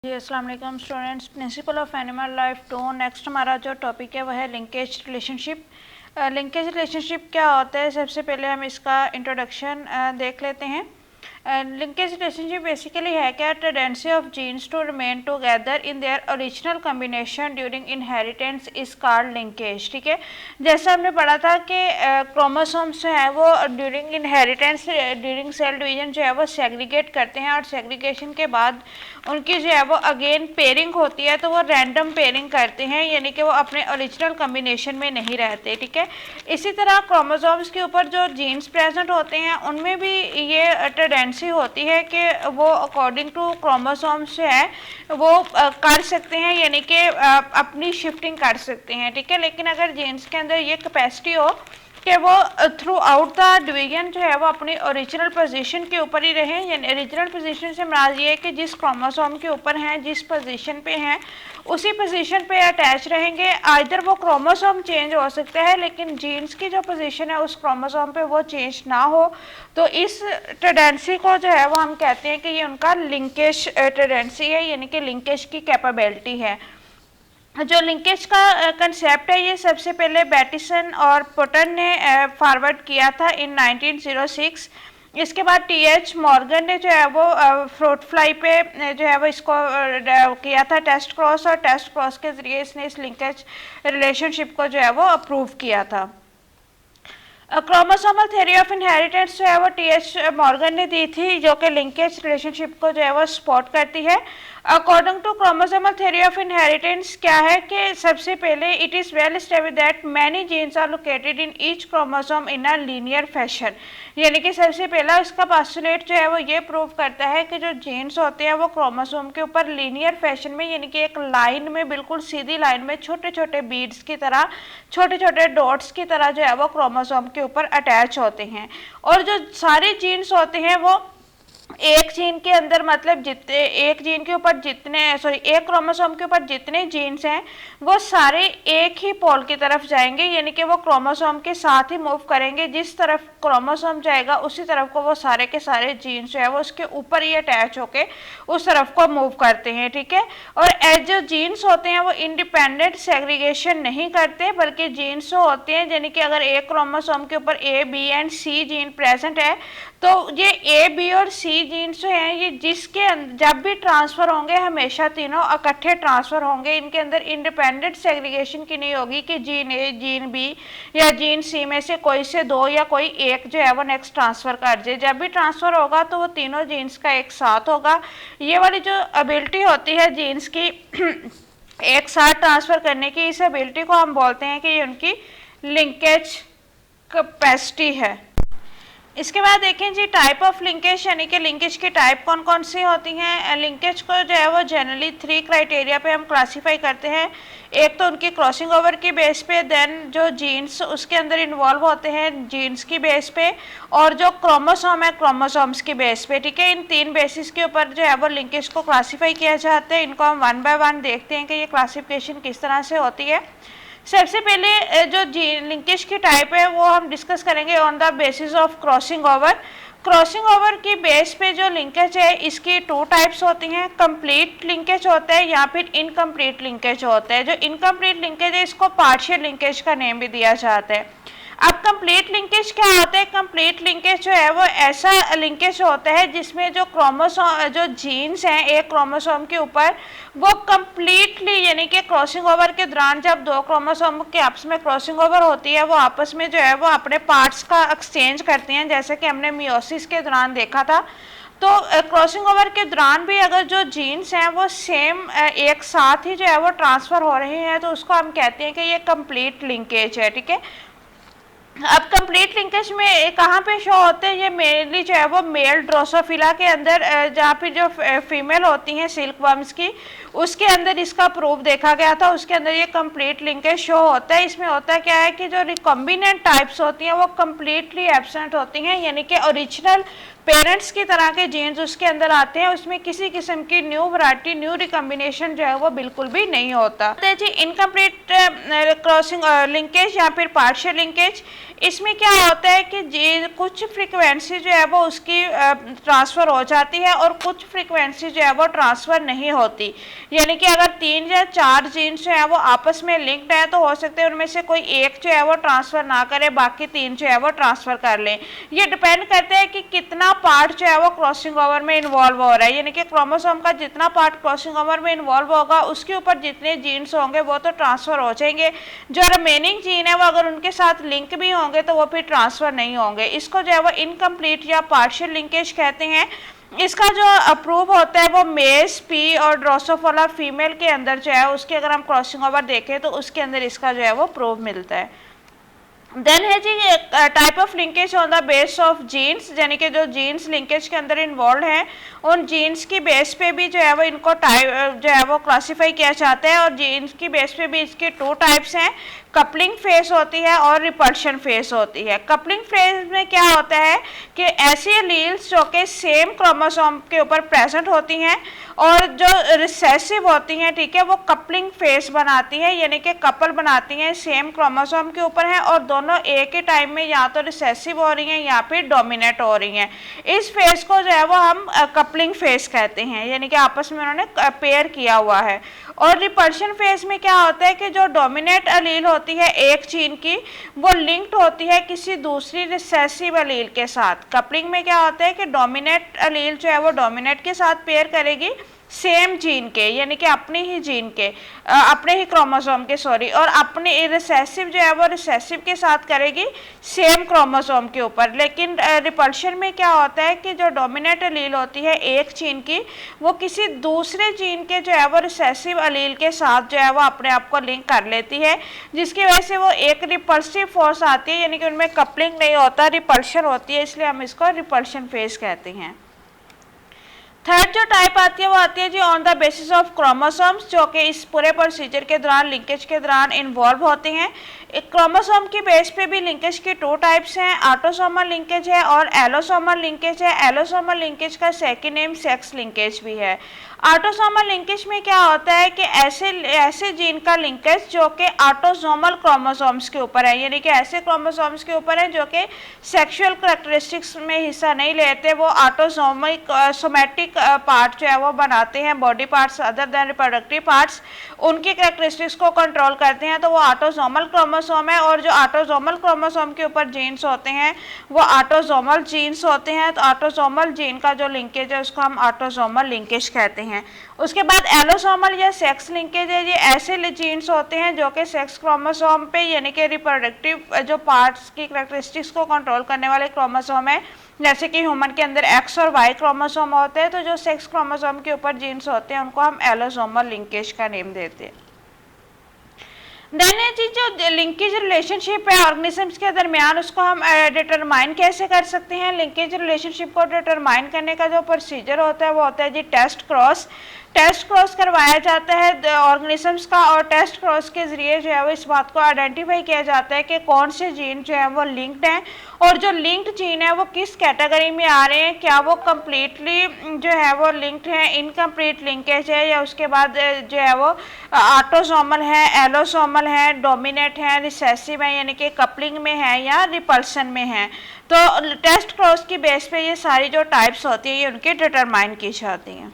जी अस्सलाम वालेकुम students, principle of animal life 2। Next हमारा जो टॉपिक है वह है लिंकेज रिलेशनशिप। लिंकेज रिलेशनशिप क्या होता है, सबसे पहले हम इसका इंट्रोडक्शन देख लेते हैं। लिंकेज रिलेशनशिप बेसिकली है क्या, tendency of genes to remain together in their original combination during inheritance is called linkage. ठीक है, जैसा हमने पढ़ा था कि क्रोमोसोम्स जो है वो during inheritance during cell division जो है वो सेग्रीगेट करते हैं और सेग्रीगेशन के बाद उनकी जो है वो अगेन पेयरिंग होती है, तो वो रैंडम पेयरिंग करते हैं, यानी कि वो अपने ओरिजिनल कॉम्बिनेशन में नहीं रहते। ठीक है, इसी तरह क्रोमोसोम्स के ऊपर जो जीन्स प्रेजेंट होते हैं उनमें भी ये टेंडेंसी होती है कि वो अकॉर्डिंग टू क्रोमोसोम्स जो है वो कर सकते हैं, यानी कि अपनी शिफ्टिंग कर सकते हैं। ठीक है, लेकिन अगर जीन्स के अंदर ये कैपेसिटी हो कि वो थ्रू आउट द डिवीजन जो है वो अपनी ओरिजिनल पोजीशन के ऊपर ही रहें, यानी ओरिजिनल पोजीशन से मुराद ये है कि जिस क्रोमोसोम के ऊपर हैं, जिस पोजीशन पे हैं, उसी पोजीशन पे अटैच रहेंगे। आइदर वो क्रोमोसोम चेंज हो सकता है लेकिन जीन्स की जो पोजीशन है उस क्रोमोसोम पे वो चेंज ना हो, तो इस टेंडेंसी को जो है वो हम कहते हैं कि ये उनका लिंकेज टेंडेंसी है, यानी कि लिंकेज की कैपेबिलिटी है। जो लिंकेज का कंसेप्ट है ये सबसे पहले बैटिसन और पोटन ने फॉरवर्ड किया था इन 1906। इसके बाद टी.एच. मॉर्गन ने जो है वो फ्रूट फ्लाई पे जो है वो इसको किया था टेस्ट क्रॉस, और टेस्ट क्रॉस के ज़रिए इसने इस लिंकेज रिलेशनशिप को जो है वो अप्रूव किया था। क्रोमोसोमल थ्योरी ऑफ इनहेरिटेंस जो है वो टी.एच. मॉर्गन ने दी थी, जो कि लिंकेज रिलेशनशिप को जो है वो सपोर्ट करती है। According to chromosomal theory of inheritance क्या है कि सबसे पहले it is well established that many genes are located in each chromosome in a linear fashion, यानी कि सबसे पहला इसका पास्टुलेट जो है वो ये प्रूव करता है कि जो जीन्स होते हैं वो क्रोमोसोम के ऊपर लीनियर फैशन में, यानी कि एक लाइन में, बिल्कुल सीधी लाइन में छोटे छोटे बीड्स की तरह, छोटे छोटे डॉट्स की तरह जो है वो क्रोमोसोम के ऊपर अटैच होते हैं। और जो सारे जीन्स होते हैं वो एक जीन के अंदर, मतलब जितने एक जीन के ऊपर जितने एक क्रोमोसोम के ऊपर जितने जीन्स हैं वो सारे एक ही पोल की तरफ जाएंगे, यानी कि वो क्रोमोसोम के साथ ही मूव करेंगे। जिस तरफ क्रोमोसोम जाएगा उसी तरफ को वो सारे के सारे जीन्स जो है वो उसके ऊपर ही अटैच होके उस तरफ को मूव करते हैं। ठीक है, और जो जीन्स होते हैं वो इंडिपेंडेंट सेग्रीगेशन नहीं करते, बल्कि जीन्स जो होते हैं, यानी कि अगर एक क्रोमोसोम के ऊपर A, B and C gene present है तो ये ए, बी और सी जीन्स जो हैं ये जिसके जब भी ट्रांसफ़र होंगे हमेशा तीनों इकट्ठे ट्रांसफ़र होंगे। इनके अंदर इंडिपेंडेंट सेग्रीगेशन की नहीं होगी कि जीन ए, जीन बी या जीन सी में से कोई से दो या कोई एक जो है वो नेक्स्ट ट्रांसफ़र कर जाए। जब भी ट्रांसफ़र होगा तो वो तीनों जीन्स का एक साथ होगा। ये वाली जो एबिलिटी होती है जीन्स की एक साथ ट्रांसफ़र करने की, इस एबिलिटी को हम बोलते हैं कि ये उनकी लिंकेज कैपेसिटी है। इसके बाद देखें जी टाइप ऑफ लिंकेज, यानी कि लिंकेज की टाइप कौन कौन सी होती हैं। लिंकेज को जो है वो जनरली 3 क्राइटेरिया पे हम क्लासीफाई करते हैं। एक तो उनकी क्रॉसिंग ओवर की बेस पे, देन जो जीन्स उसके अंदर इन्वॉल्व होते हैं जीन्स की बेस पे, और जो क्रोमोसोम है क्रोमोसोम्स की बेस पे। ठीक है, इन 3 बेसिस के ऊपर जो है वो लिंकेज को क्लासीफाई किया जाता है। इनको हम 1 बाय 1 देखते हैं कि ये क्लासिफिकेशन किस तरह से होती है। सबसे पहले जो लिंकेज की टाइप है वो हम डिस्कस करेंगे on the basis of crossing over. Crossing over की बेस पे जो लिंकेज है इसकी 2 टाइप्स होती हैं। कंप्लीट लिंकेज होता है या फिर इनकम्प्लीट लिंकेज होता है। जो इनकम्प्लीट लिंकेज है इसको पार्शियल लिंकेज का नेम भी दिया जाता है। अब कंप्लीट लिंकेज क्या होता है? कंप्लीट लिंकेज जो है वो ऐसा लिंकेज होता है जिसमें जो क्रोमोसोम, जो जीन्स हैं एक क्रोमोसोम के ऊपर, वो कंप्लीटली, यानी कि क्रॉसिंग ओवर के दौरान जब 2 क्रोमोसोम के आपस में क्रॉसिंग ओवर होती है वो आपस में जो है वो अपने पार्ट्स का एक्सचेंज करते हैं, जैसे कि हमने मियोसिस के दौरान देखा था। तो क्रॉसिंग ओवर के दौरान भी अगर जो जीन्स हैं वो सेम एक साथ ही जो है वो ट्रांसफ़र हो रहे हैं तो उसको हम कहते हैं कि ये कंप्लीट लिंकेज है। ठीक है, अब कंप्लीट लिंकेज में कहाँ पे शो होते हैं? ये मेनली जो है वो मेल ड्रोसोफिला के अंदर, जहाँ पे जो फीमेल होती हैं सिल्क वर्म्स की, उसके अंदर इसका प्रूफ देखा गया था। उसके अंदर ये कंप्लीट लिंकेज शो होता है। इसमें होता क्या है कि जो रिकॉम्बिनेंट टाइप्स होती हैं वो कंप्लीटली एब्सेंट होती हैं, यानी कि ओरिजिनल पेरेंट्स की तरह के जीन्स उसके अंदर आते हैं, उसमें किसी किस्म की न्यू वैरायटी, न्यू रिकॉम्बिनेशन जो है वो बिल्कुल भी नहीं होता। तो जी इनकम्प्लीट क्रॉसिंग लिंकेज या फिर पार्शियल लिंकेज, इसमें क्या होता है कि कुछ फ्रीक्वेंसी जो है वो उसकी ट्रांसफ़र हो जाती है और कुछ फ्रीक्वेंसी जो है वो ट्रांसफ़र नहीं होती। यानी कि अगर 3 या 4 जीन्स जो है वो आपस में लिंक्ड है तो हो सकता है उनमें से कोई एक जो है वो ट्रांसफ़र ना करे, बाकी 3 जो है वो ट्रांसफ़र कर लें। ये डिपेंड करता है कि कितना पार्ट जो है वो क्रॉसिंग ओवर में इन्वॉल्व हो रहा है। यानी कि क्रोमोसोम का जितना पार्ट क्रॉसिंग ओवर में इन्वॉल्व होगा उसके ऊपर जितने जीन्स होंगे वो तो ट्रांसफ़र हो जाएंगे। जो रिमेनिंग जीन है वो अगर उनके साथ लिंक भी होंगे तो वो फिर ट्रांसफ़र नहीं होंगे। इसको जो है वो इनकम्प्लीट या पार्शियल लिंकेज कहते हैं। इसका जो अप्रूव होता है वो मेस पी और ड्रोसोफिला फीमेल के अंदर जो है उसके अगर हम क्रॉसिंग ओवर देखें तो उसके अंदर इसका जो है वो प्रूव मिलता है। देन है जी type of linkage on the base of genes, यानी कि जो जीन्स लिंकेज के अंदर इन्वॉल्व हैं उन जीन्स की बेस पे भी जो है वो इनको टाइप जो है वो क्लासीफाई किया जाता है। और जीन्स की बेस पे भी इसके 2 टाइप्स हैं, कपलिंग फेस होती है और रिपल्शन फेस होती है। कपलिंग फेस में क्या होता है कि ऐसी एलील्स जो कि सेम क्रोमोसोम के ऊपर प्रेजेंट होती हैं और जो रिसेसिव होती हैं, ठीक है, वो कपलिंग फेस बनाती हैं, यानी कि कपल बनाती हैं, सेम क्रोमोसोम के ऊपर हैं और दोनों एक ही टाइम में या तो रिसेसिव हो रही हैं या फिर डोमिनेट हो रही हैं। इस फेस को जो है वो हम कपलिंग फेस कहते हैं, यानी कि आपस में उन्होंने पेयर किया हुआ है। और रिपल्शन फेस में क्या होता है कि जो डोमिनेट एलील होती है एक जीन की वो लिंक्ड होती है किसी दूसरी रिसेसिव एलील के साथ। कपलिंग में क्या होता है कि डोमिनेट एलील जो है वो डोमिनेट के साथ पेयर करेगी सेम जीन के, यानी कि अपने ही जीन के अपने ही क्रोमोसोम के सॉरी, और अपने रिसेसिव जो है वो रिसेसिव के साथ करेगी सेम क्रोमोसोम के ऊपर। लेकिन रिपल्शन में क्या होता है कि जो डोमिनेट एलील होती है एक जीन की वो किसी दूसरे जीन के जो है वो रिसेसिव एलील के साथ जो है वो अपने आप को लिंक कर लेती है, जिसकी वजह से वो एक रिपल्सिव फोर्स आती है, यानी कि उनमें कपलिंग नहीं होता, रिपल्शन होती है, इसलिए हम इसको रिपल्शन फेस कहते हैं। थर्ड जो टाइप आती है वो आती है जी on the basis of chromosomes, जो कि इस पूरे प्रोसीजर के दौरान लिंकेज के दौरान इन्वॉल्व होते हैं। एक क्रोमोसोम की बेस पे भी लिंकेज के 2 टाइप्स हैं, ऑटोसोमल लिंकेज है और एलोसोमल लिंकेज है। एलोसोमल लिंकेज का सेकेंड नेम सेक्स लिंकेज भी है। ऑटोसोमल लिंकेज में क्या होता है कि ऐसे जीन का लिंकेज जो कि ऑटोसोमल क्रोमोसोम्स के ऊपर है, यानी कि ऐसे क्रोमोसोम्स के ऊपर है जो कि सेक्सुअल करैक्टरिस्टिक्स में हिस्सा नहीं लेते, वो ऑटोसोमिक सोमैटिक पार्ट जो है वो बनाते हैं, body parts other than reproductive parts, उनकी करैक्टरिस्टिक्स को कंट्रोल करते हैं, तो वो ऑटोसोमल क्रोमोसोम है। और जो ऑटोसोमल क्रोमोसोम के ऊपर जीन्स होते हैं वो ऑटोसोमल जीन्स होते हैं। तो ऑटोसोमल जीन का जो लिंकेज है उसको हम ऑटोसोमल लिंकेज कहते हैं। उसके बाद एलोसोमल या सेक्स लिंकेज है, ये ऐसे जीन्स होते हैं जो कि सेक्स क्रोमोसोम पे, यानी कि रिप्रोडक्टिव जो पार्ट्स की करैक्टरिस्टिक्स को कंट्रोल करने वाले क्रोमोसोम है, जैसे कि ह्यूमन के अंदर एक्स और वाई क्रोमोसोम होते हैं, तो जो सेक्स क्रोमोसोम के ऊपर जीन्स होते हैं उनको हम एलोसोमल लिंकेज का नेम देते हैं। देन जी जो लिंकेज रिलेशनशिप है ऑर्गेनिजम्स के दरमियान उसको हम डिटरमाइन कैसे कर सकते हैं। लिंकेज रिलेशनशिप को डिटरमाइन करने का जो प्रोसीजर होता है वो होता है जी टेस्ट क्रॉस। टेस्ट क्रॉस करवाया जाता है ऑर्गेनिजम्स का, और टेस्ट क्रॉस के ज़रिए जो है वो इस बात को आइडेंटिफाई किया जाता है कि कौन से जीन जो है वो लिंक्ड हैं और जो लिंक्ड जीन है वो किस कैटेगरी में आ रहे हैं, क्या वो कम्प्लीटली जो है वो लिंक्ड है, इनकम्प्लीट लिंकेज है, या उसके बाद जो है वो ऑटोसोमल है, एलोसोमल है, डोमिनेट है, रिसेसिव है, यानी कि कपलिंग में है या रिपल्सन में है। तो टेस्ट क्रॉस की बेस पे ये सारी जो टाइप्स होती है ये उनकी डिटरमाइन की जाती हैं।